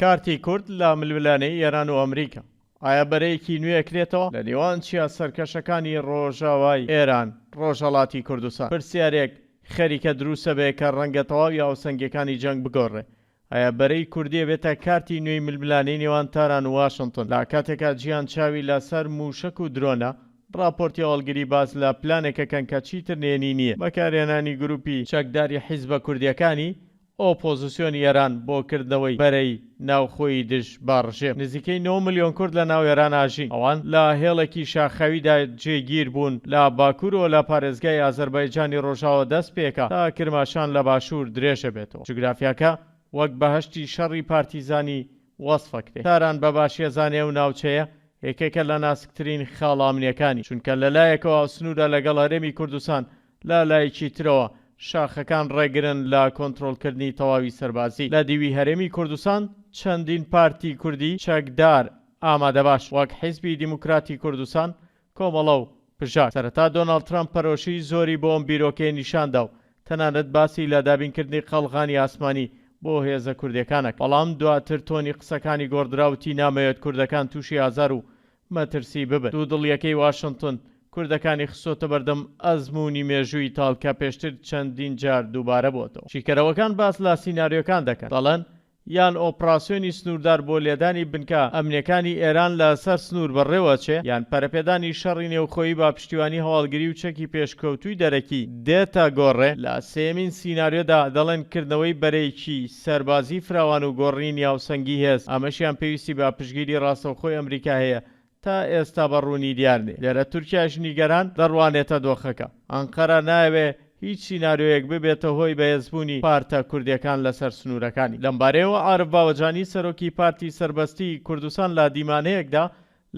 کارتی کورد لە ململانەی ئێران و ئەمریکا ئایا بەرەیەکی نوێکرێتەوە لە نێوان چیا سەرکەشەکانی ڕۆژاوای ئێران ڕۆژهەڵاتی کوردستان پرسیارێک خەریکە دروستە بێ کە ڕەنگە تەواوی هاوسەنگەکانی جەنگ بگۆڕێ ئایا بەرەی کوردیە بێتە کارتی نوێی ململانەی نێوان تاران و واشنگتن لە کاتێکا جیان چاوی لەسەر موشک و درۆنە راپۆرتی هەڵگری باز لە پلانێکەکەن کە چیتر نێنی نییە بەکارهێنانی گروپی چەکداری حیزبە کوردیەکانی ئۆپۆزیسیۆنی ئێران بۆ کردنەوەی بەرەی ناوخۆی دژ باڕژێ نزیکەی 9 ملیۆن کورد لە ناو ئێران ئاژین ئەوان لە هێڵێکی شاخەویدا جێگیر بوون لە باکوور و لە پارێزگای ئازەربایجانی ڕۆژاوە دەست پێکە تا کرماشان لە باشوور درێژە بێتەوە جوگرافیاکە وەک بەهەشتی شەڕی پارتیزانی وەسفەکرێ تاران بە باشیە زانێ و ناوچەیە یەکێکە لە ناسکترین خاڵامنیەکانی چونکە لەلایەکەوە سنوورە لەگەڵ هەرێمی کوردستان لە لایەکی ترەوە شاخەکان ڕێگرن لە کۆنتڕۆڵکردنی تەواوی سەربازی لە دیوی هەرێمی کوردستان چەندین پارتی کوردی چەکدار ئامادە باش وەک حیزبی دیموکراتی کوردستان کۆمەڵە و پژار سەرەتا دۆناڵد ترامپ پەرۆشی زۆری بۆ ئەم بیرۆکەیە نیشاندا و تەنانەت باسی لە دابینکردنی قەڵغانی ئاسمانی بۆ هێزە کوردەکانە بەڵام دواتر تۆنی قسەکانی گۆڕدراوتی نامەوێت کوردەکان تووشی ئازار و مەترسی ببن دوو دڵیەکەی واشنگتن کوردەکانی خسۆتە بەردەم ئەزمموی مێژووی تاڵکە پێشتر چەندین جار دووبارە بۆتەوە شیکەرەوەکان باس لە سیناریۆکان دەکەن دەڵێن یان ئۆپراسیۆنی سنووردار بۆ لێدانی بنکە ئەمنیەکانی ئێران لە سەر سنوور بەڕێوە چێ یان پەرەپێدانی شەڕی نێوخۆیی با پشتیوانی هەواڵگری و چەکی پێشکەوتوی دەرەکی دێتە گۆڕێ لە سێمین سیناریۆدا دەڵێن کردنەوەی بەرەیەکی سەربازی فراوان و گۆڕینی هاوسەنگی هێز ئەمەشیان پێویستی بە پشگیری ڕاستەوخۆی ئەمریکا هەیە تا ئێستا بەڕوونی دیارنێ لێرە تورکیاش نیگەران دەڕوانێتە دۆخەکە ئەنقەرە نایەوێ هیچ سیناریۆیەک ببێتە هۆی بەهێزبوونی پارتە کوردیەکان لەسەر سنوورەکانی لەمبارەیەوە عارف باوەجانی سەرۆکی پارتی سەربەستی کوردستان لە دیمانەیەکدا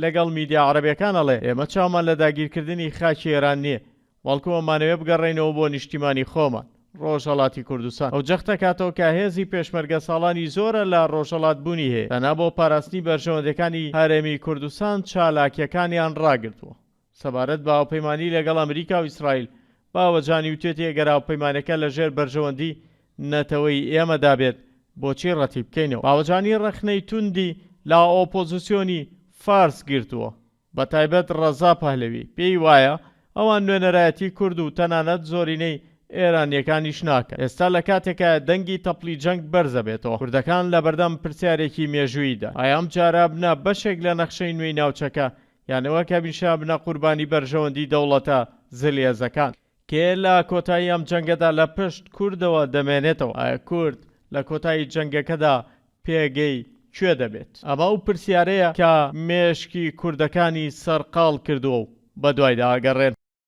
لەگەڵ میدیا عەرەبیەکان ئەڵێ ئێمە چاومان لە داگیرکردنی خاکی ئێران نییە بەڵکو ئەمانەوێ بگەڕێنەوە بۆ نیشتیمانی خۆمان ڕۆژهەڵاتی کوردستان ئەو جەختە کاتەوە کە هێزی پێشمەرگە ساڵانی زۆرە لە ڕۆژهەڵات بوونی هەیە تەنها بۆ پاراستنی بەرژەوەندەکانی هەرێمی کوردستان چالاکیەکانیان ڕاگرتووە سەبارەت بە هاوپەیمانی لەگەڵ ئەمریکا و ئیسرائیل باوەجانی وتێتی ئەگەر هاوپەیمانەکە لەژێر بەرژەوەندی نەتەوەی ئێمەدا بێت بۆچی ڕەتی بکەینەوە باوەجانی ڕەخنەی توندی لە ئۆپۆزیسیۆنی فارس گرتووە بە تایبەت ڕەزا پەهلەوی پێی وایە ئەوان نوێنەرایەتی کورد و تەنانەت زۆرینەی ئێرانیەکانیش ناکە ئێستا لە کاتێکە دەنگی تەپڵی جەنگ بەرزە بێتەوە کوردەکان لە بەردەم پرسیارێکی مێژوویدا ئایام جارا بنە بەشێک لە نەخشەی نوێی ناوچەکە یانەوە کەبیشا بنە قوربانی بەرژەوەندی دەوڵەتە زلێزەکان کێ لە کۆتایی ئەم جەنگەدا لە پشت کوردەوە دەمێنێتەوە ئایا کورد لە کۆتایی جەنگەکەدا پێگەی کوێ دەبێت ئەمە و پرسیارەیە کە مێشکی کوردەکانی سەرقاڵ کردووە و بەدوایدا ئاگەڕێن